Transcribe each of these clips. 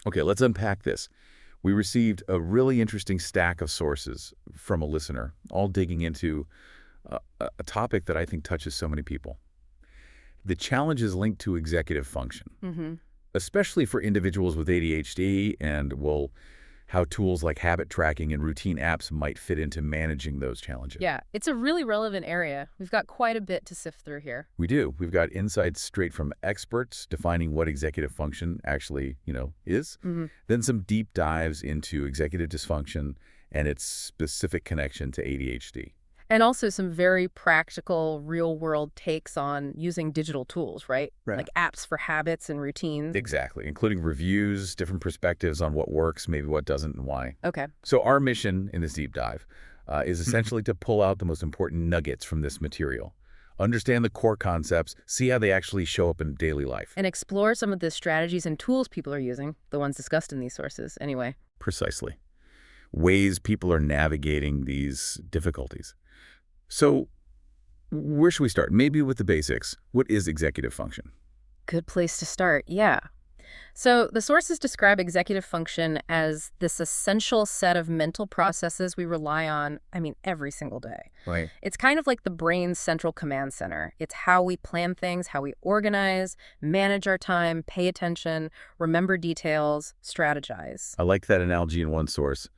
Okay, let's unpack this. We received a really interesting stack of sources from a listener, all digging into a topic that I think touches so many people. The challenges linked to executive function, Mm-hmm. especially for individuals with ADHD, and, well, how tools like habit tracking and routine apps might fit into managing those challenges. Yeah, it's a really relevant area. We've got quite a bit to sift through here. We do. We've got insights straight from experts defining what executive function actually, is. Mm-hmm. Then some deep dives into executive dysfunction and its specific connection to ADHD. And also some very practical, real-world takes on using digital tools, right? Right. Like apps for habits and routines. Exactly, including reviews, different perspectives on what works, maybe what doesn't, and why. Okay. So our mission in this deep dive is essentially to pull out the most important nuggets from this material, understand the core concepts, see how they actually show up in daily life. And explore some of the strategies and tools people are using, the ones discussed in these sources, anyway. Precisely. Ways people are navigating these difficulties. So where should we start? Maybe with the basics. What is executive function? Good place to start, yeah. So the sources describe executive function as this essential set of mental processes we rely on, every single day. Right. It's kind of like the brain's central command center. It's how we plan things, how we organize, manage our time, pay attention, remember details, strategize. I like that analogy in one source,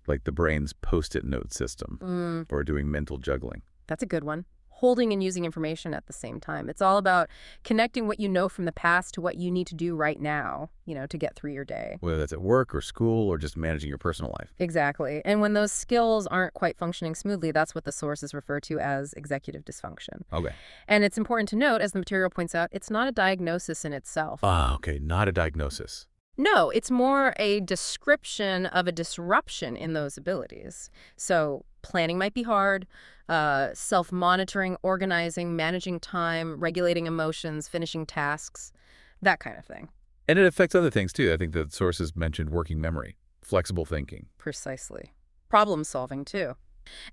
like the brain's Post-it note system or doing mental juggling. That's a good one. Holding and using information at the same time. It's all about connecting what you know from the past to what you need to do right now, to get through your day. Whether that's at work or school or just managing your personal life. Exactly. And when those skills aren't quite functioning smoothly, that's what the sources refer to as executive dysfunction. Okay. And it's important to note, as the material points out, it's not a diagnosis in itself. Okay. Not a diagnosis. No, it's more a description of a disruption in those abilities. So planning might be hard, self-monitoring, organizing, managing time, regulating emotions, finishing tasks, that kind of thing. And it affects other things, too. I think the sources mentioned working memory, flexible thinking. Precisely. Problem solving, too.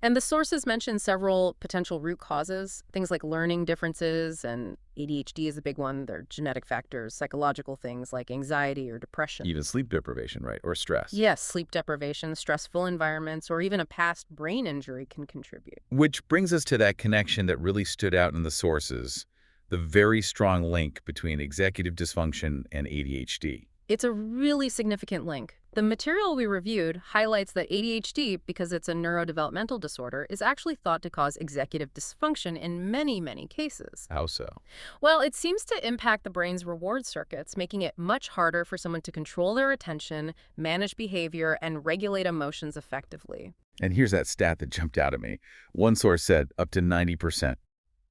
And the sources mention several potential root causes, things like learning differences, and ADHD is a big one. There are genetic factors, psychological things like anxiety or depression. Even sleep deprivation, right? Or stress. Yes, sleep deprivation, stressful environments, or even a past brain injury can contribute. Which brings us to that connection that really stood out in the sources, the very strong link between executive dysfunction and ADHD. It's a really significant link. The material we reviewed highlights that ADHD, because it's a neurodevelopmental disorder, is actually thought to cause executive dysfunction in many, many cases. How so? Well, it seems to impact the brain's reward circuits, making it much harder for someone to control their attention, manage behavior, and regulate emotions effectively. And here's that stat that jumped out at me. One source said up to 90%.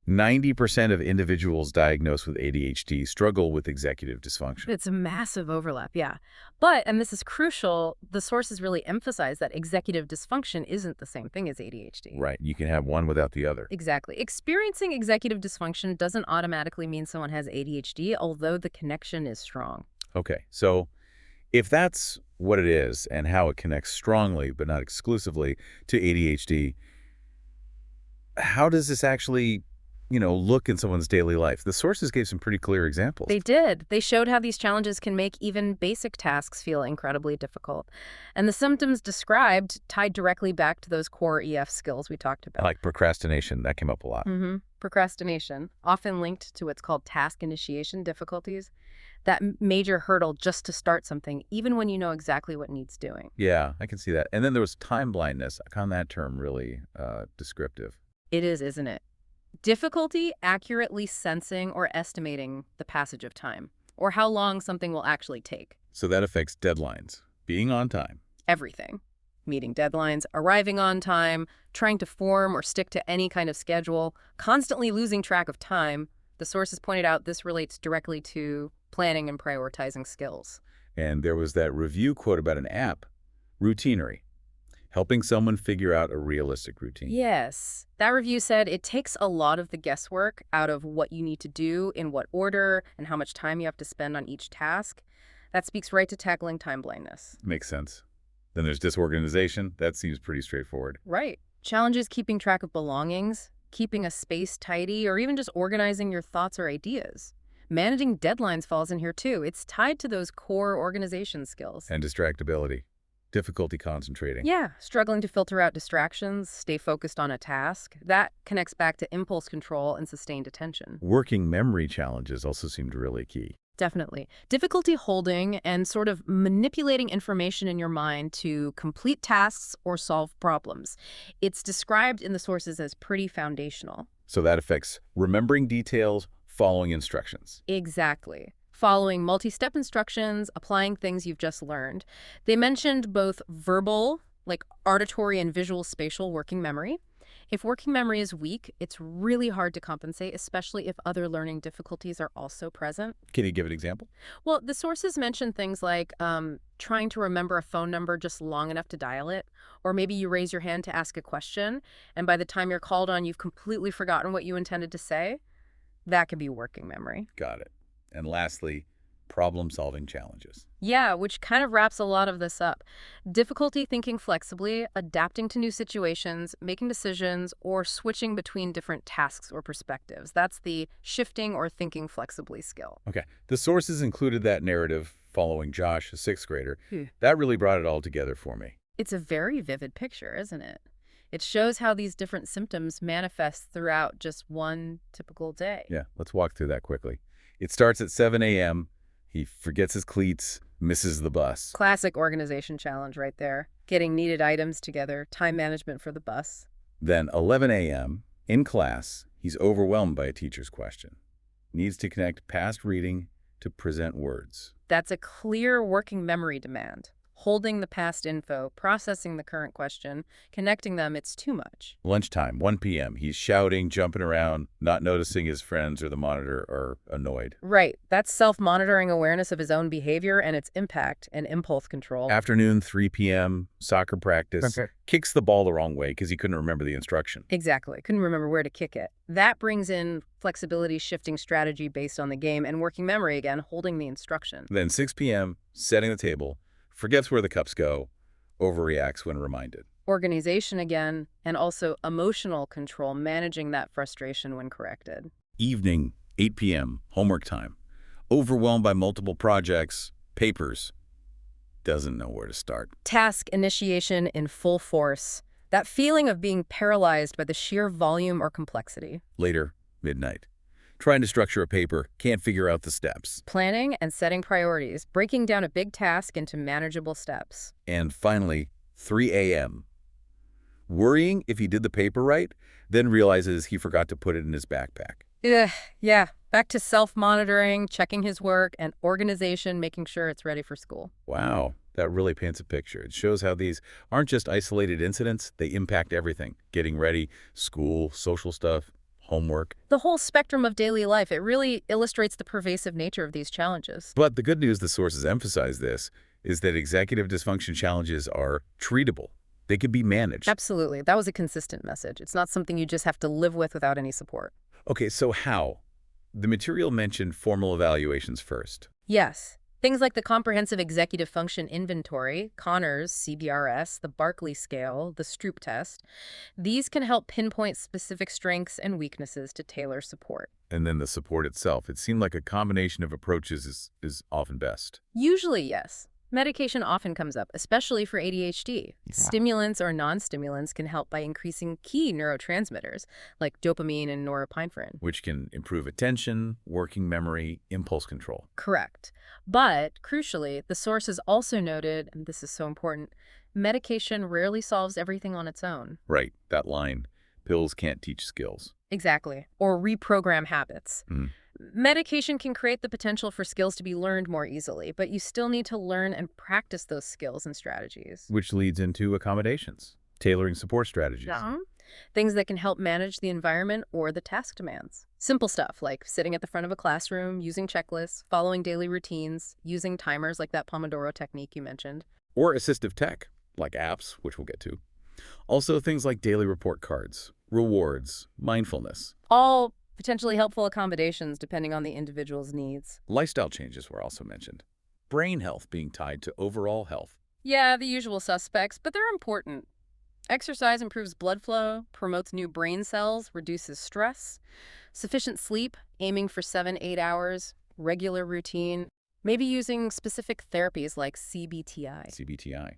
90% of individuals diagnosed with ADHD struggle with executive dysfunction. It's a massive overlap, yeah. But, and this is crucial, the sources really emphasize that executive dysfunction isn't the same thing as ADHD. Right. You can have one without the other. Exactly. Experiencing executive dysfunction doesn't automatically mean someone has ADHD, although the connection is strong. Okay. So if that's what it is and how it connects strongly, but not exclusively, to ADHD, how does this actually look in someone's daily life? The sources gave some pretty clear examples. They did. They showed how these challenges can make even basic tasks feel incredibly difficult. And the symptoms described tied directly back to those core EF skills we talked about. Like procrastination, that came up a lot. Procrastination, often linked to what's called task initiation difficulties. That major hurdle just to start something, even when you know exactly what needs doing. Yeah, I can see that. And then there was time blindness. I found that term really descriptive. It is, isn't it? Difficulty accurately sensing or estimating the passage of time, or how long something will actually take. So that affects deadlines, being on time. Everything. Meeting deadlines, arriving on time, trying to form or stick to any kind of schedule, constantly losing track of time. The sources pointed out this relates directly to planning and prioritizing skills. And there was that review quote about an app, Routinery, helping someone figure out a realistic routine. Yes. That review said it takes a lot of the guesswork out of what you need to do, in what order, and how much time you have to spend on each task. That speaks right to tackling time blindness. Makes sense. Then there's disorganization. That seems pretty straightforward. Right. Challenges keeping track of belongings, keeping a space tidy, or even just organizing your thoughts or ideas. Managing deadlines falls in here too. It's tied to those core organization skills. And distractibility. Difficulty concentrating. Yeah, struggling to filter out distractions, stay focused on a task. That connects back to impulse control and sustained attention. Working memory challenges also seemed really key. Definitely. Difficulty holding and sort of manipulating information in your mind to complete tasks or solve problems. It's described in the sources as pretty foundational. So that affects remembering details, following instructions. Exactly. Following multi-step instructions, applying things you've just learned. They mentioned both verbal, like auditory and visual spatial working memory. If working memory is weak, it's really hard to compensate, especially if other learning difficulties are also present. Can you give an example? Well, the sources mention things like trying to remember a phone number just long enough to dial it, or maybe you raise your hand to ask a question, and by the time you're called on, you've completely forgotten what you intended to say. That could be working memory. Got it. And lastly, problem-solving challenges. Yeah, which kind of wraps a lot of this up. Difficulty thinking flexibly, adapting to new situations, making decisions, or switching between different tasks or perspectives. That's the shifting or thinking flexibly skill. Okay. The sources included that narrative following Josh, a sixth grader. Hmm. That really brought it all together for me. It's a very vivid picture, isn't it? It shows how these different symptoms manifest throughout just one typical day. Yeah, let's walk through that quickly. It starts at 7 a.m. He forgets his cleats, misses the bus. Classic organization challenge right there. Getting needed items together, time management for the bus. Then 11 a.m. in class, he's overwhelmed by a teacher's question. Needs to connect past reading to present words. That's a clear working memory demand. Holding the past info, processing the current question, connecting them, it's too much. Lunchtime, 1 p.m. He's shouting, jumping around, not noticing his friends or the monitor are annoyed. Right. That's self-monitoring awareness of his own behavior and its impact and impulse control. Afternoon, 3 p.m., soccer practice. Okay. Kicks the ball the wrong way because he couldn't remember the instruction. Exactly. Couldn't remember where to kick it. That brings in flexibility, shifting strategy based on the game, and working memory again, holding the instruction. Then 6 p.m., setting the table, forgets where the cups go, overreacts when reminded. Organization again, and also emotional control, managing that frustration when corrected. Evening, 8 p.m., homework time. Overwhelmed by multiple projects, papers. Doesn't know where to start. Task initiation in full force. That feeling of being paralyzed by the sheer volume or complexity. Later, midnight. Trying to structure a paper, can't figure out the steps. Planning and setting priorities, breaking down a big task into manageable steps. And finally, 3 a.m. Worrying if he did the paper right, then realizes he forgot to put it in his backpack. Yeah. Back to self-monitoring, checking his work, and organization, making sure it's ready for school. Wow, that really paints a picture. It shows how these aren't just isolated incidents, they impact everything. Getting ready, school, social stuff, homework. The whole spectrum of daily life, it really illustrates the pervasive nature of these challenges. But the good news, the sources emphasize this, is that executive dysfunction challenges are treatable. They can be managed. Absolutely. That was a consistent message. It's not something you just have to live with without any support. Okay, so how? The material mentioned formal evaluations first. Yes. Things like the Comprehensive Executive Function Inventory, Conners, CBRS, the Barkley Scale, the Stroop Test. These can help pinpoint specific strengths and weaknesses to tailor support. And then the support itself. It seemed like a combination of approaches is often best. Usually, yes. Medication often comes up, especially for ADHD. Yeah. Stimulants or non-stimulants can help by increasing key neurotransmitters like dopamine and norepinephrine. Which can improve attention, working memory, impulse control. Correct. But, crucially, the sources also noted, and this is so important, medication rarely solves everything on its own. Right, that line. Pills can't teach skills. Exactly. Or reprogram habits. Medication can create the potential for skills to be learned more easily, but you still need to learn and practice those skills and strategies. Which leads into accommodations, tailoring support strategies. Things that can help manage the environment or the task demands. Simple stuff like sitting at the front of a classroom, using checklists, following daily routines, using timers like that Pomodoro technique you mentioned. Or assistive tech, like apps, which we'll get to. Also things like daily report cards, rewards, mindfulness. All potentially helpful accommodations depending on the individual's needs. Lifestyle changes were also mentioned. Brain health being tied to overall health. Yeah, the usual suspects, but they're important. Exercise improves blood flow, promotes new brain cells, reduces stress. Sufficient sleep, aiming for 7-8 hours, regular routine, maybe using specific therapies like CBTI. CBTI,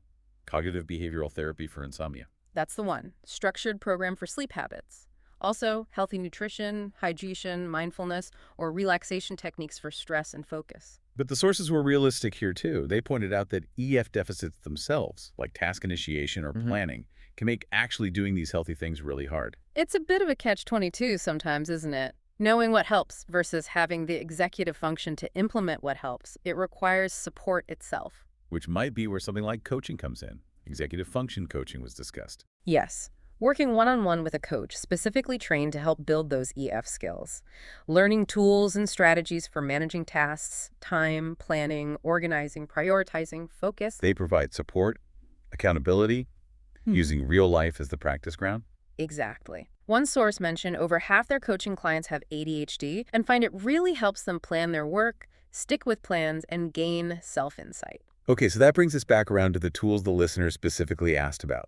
cognitive behavioral therapy for insomnia. That's the one. Structured program for sleep habits. Also, healthy nutrition, hydration, mindfulness, or relaxation techniques for stress and focus. But the sources were realistic here too. They pointed out that EF deficits themselves, like task initiation or planning, can make actually doing these healthy things really hard. It's a bit of a catch-22 sometimes, isn't it? Knowing what helps versus having the executive function to implement what helps. It requires support itself. Which might be where something like coaching comes in. Executive function coaching was discussed. Yes. Working one-on-one with a coach specifically trained to help build those EF skills. Learning tools and strategies for managing tasks, time, planning, organizing, prioritizing, focus. They provide support, accountability, using real life as the practice ground. Exactly. One source mentioned over half their coaching clients have ADHD and find it really helps them plan their work, stick with plans, and gain self-insight. Okay, so that brings us back around to the tools the listener specifically asked about.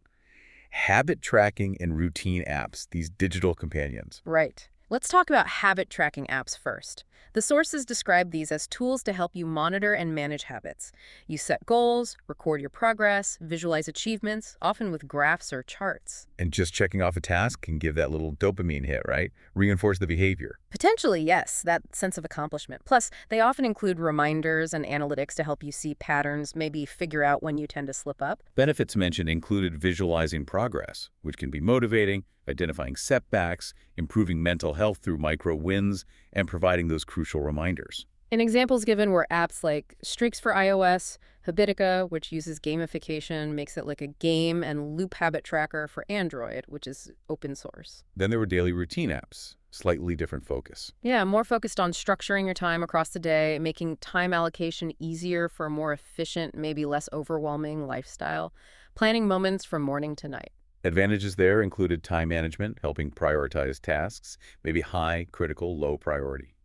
Habit tracking and routine apps, these digital companions. Right. Let's talk about habit tracking apps first. The sources describe these as tools to help you monitor and manage habits. You set goals, record your progress, visualize achievements, often with graphs or charts. And just checking off a task can give that little dopamine hit, right? Reinforce the behavior. Potentially, yes, that sense of accomplishment. Plus, they often include reminders and analytics to help you see patterns, maybe figure out when you tend to slip up. Benefits mentioned included visualizing progress, which can be motivating, identifying setbacks, improving mental health through micro wins, and providing those crucial reminders. And examples given were apps like Streaks for iOS, Habitica, which uses gamification, makes it like a game, and Loop Habit Tracker for Android, which is open source. Then there were daily routine apps, slightly different focus. Yeah, more focused on structuring your time across the day, making time allocation easier for a more efficient, maybe less overwhelming lifestyle, planning moments from morning to night. Advantages there included time management, helping prioritize tasks, maybe high, critical, low priority.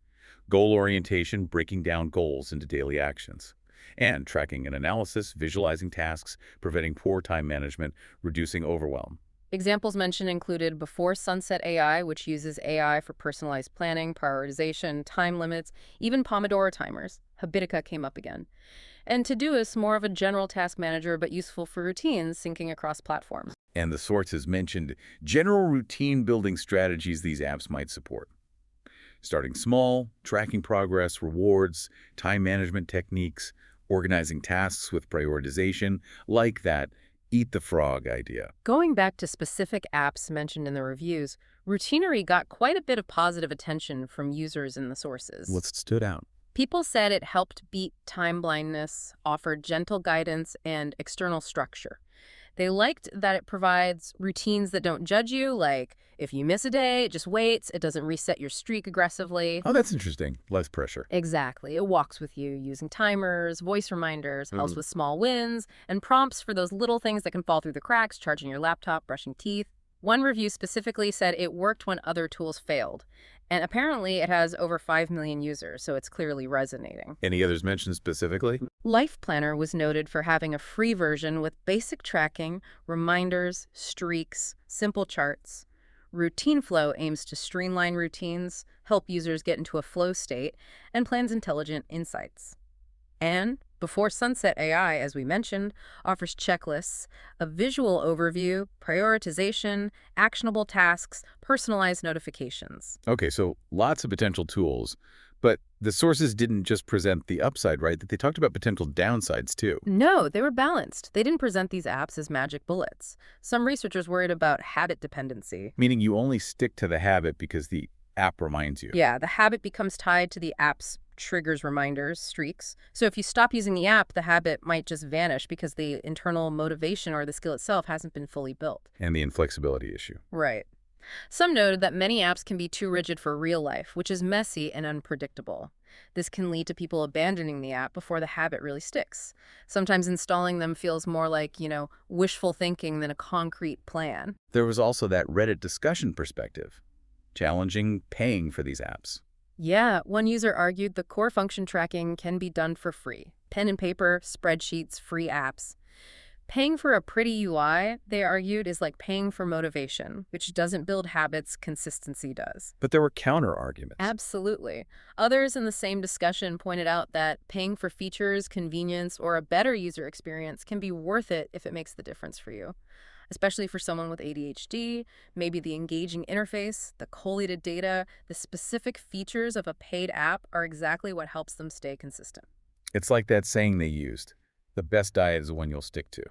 Goal orientation, breaking down goals into daily actions. And tracking and analysis, visualizing tasks, preventing poor time management, reducing overwhelm. Examples mentioned included Before Sunset AI, which uses AI for personalized planning, prioritization, time limits, even Pomodoro timers. Habitica came up again. And Todoist, more of a general task manager, but useful for routines, syncing across platforms. And the sources mentioned general routine building strategies these apps might support. Starting small, tracking progress, rewards, time management techniques, organizing tasks with prioritization, like that eat the frog idea. Going back to specific apps mentioned in the reviews, Routinery got quite a bit of positive attention from users in the sources. What stood out? People said it helped beat time blindness, offered gentle guidance, and external structure. They liked that it provides routines that don't judge you, like if you miss a day, it just waits, it doesn't reset your streak aggressively. Oh, that's interesting. Less pressure. Exactly. It walks with you using timers, voice reminders, helps with small wins, and prompts for those little things that can fall through the cracks, charging your laptop, brushing teeth. One review specifically said it worked when other tools failed. And apparently it has over 5 million users, so it's clearly resonating. Any others mentioned specifically? Life Planner was noted for having a free version with basic tracking, reminders, streaks, simple charts. RoutineFlow aims to streamline routines, help users get into a flow state, and plans intelligent insights. And Before Sunset AI, as we mentioned, offers checklists, a visual overview, prioritization, actionable tasks, personalized notifications. Okay, so lots of potential tools, but the sources didn't just present the upside, right? That they talked about potential downsides too. No, they were balanced. They didn't present these apps as magic bullets. Some researchers worried about habit dependency. Meaning you only stick to the habit because the app reminds you. Yeah, the habit becomes tied to the app's triggers, reminders, streaks. So if you stop using the app, the habit might just vanish because the internal motivation or the skill itself hasn't been fully built. And the inflexibility issue. Right. Some noted that many apps can be too rigid for real life, which is messy and unpredictable. This can lead to people abandoning the app before the habit really sticks. Sometimes installing them feels more like, wishful thinking than a concrete plan. There was also that Reddit discussion perspective, challenging paying for these apps. Yeah, one user argued the core function tracking can be done for free. Pen and paper, spreadsheets, free apps. Paying for a pretty UI, they argued, is like paying for motivation, which doesn't build habits, consistency does. But there were counter-arguments. Absolutely. Others in the same discussion pointed out that paying for features, convenience, or a better user experience can be worth it if it makes the difference for you. Especially for someone with ADHD, maybe the engaging interface, the collated data, the specific features of a paid app are exactly what helps them stay consistent. It's like that saying they used, the best diet is the one you'll stick to.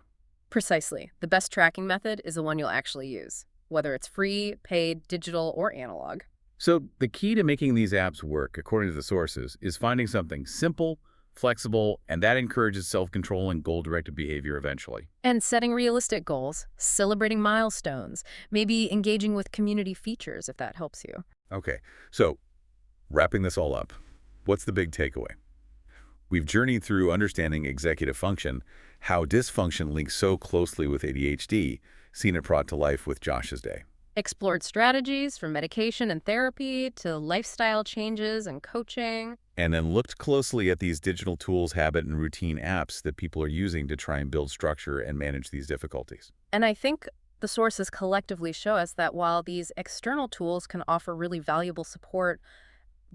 Precisely. The best tracking method is the one you'll actually use, whether it's free, paid, digital, or analog. So the key to making these apps work, according to the sources, is finding something simple, flexible, and that encourages self-control and goal-directed behavior eventually. And setting realistic goals, celebrating milestones, maybe engaging with community features if that helps you. Okay, so wrapping this all up, what's the big takeaway? We've journeyed through understanding executive function, how dysfunction links so closely with ADHD, seen it brought to life with Josh's day. Explored strategies from medication and therapy to lifestyle changes and coaching. And then looked closely at these digital tools, habit, and routine apps that people are using to try and build structure and manage these difficulties. And I think the sources collectively show us that while these external tools can offer really valuable support,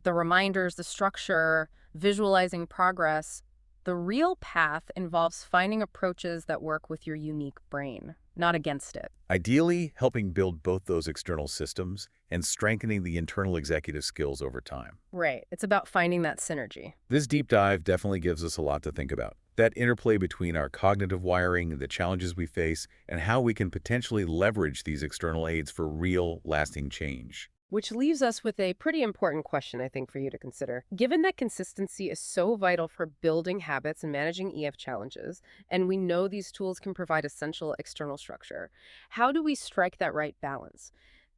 the reminders, the structure, visualizing progress, the real path involves finding approaches that work with your unique brain, not against it. Ideally, helping build both those external systems and strengthening the internal executive skills over time. Right. It's about finding that synergy. This deep dive definitely gives us a lot to think about. That interplay between our cognitive wiring, the challenges we face, and how we can potentially leverage these external aids for real, lasting change. Which leaves us with a pretty important question, I think, for you to consider. Given that consistency is so vital for building habits and managing EF challenges, and we know these tools can provide essential external structure, how do we strike that right balance?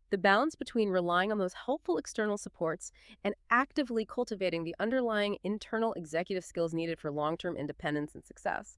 The balance between relying on those helpful external supports and actively cultivating the underlying internal executive skills needed for long-term independence and success.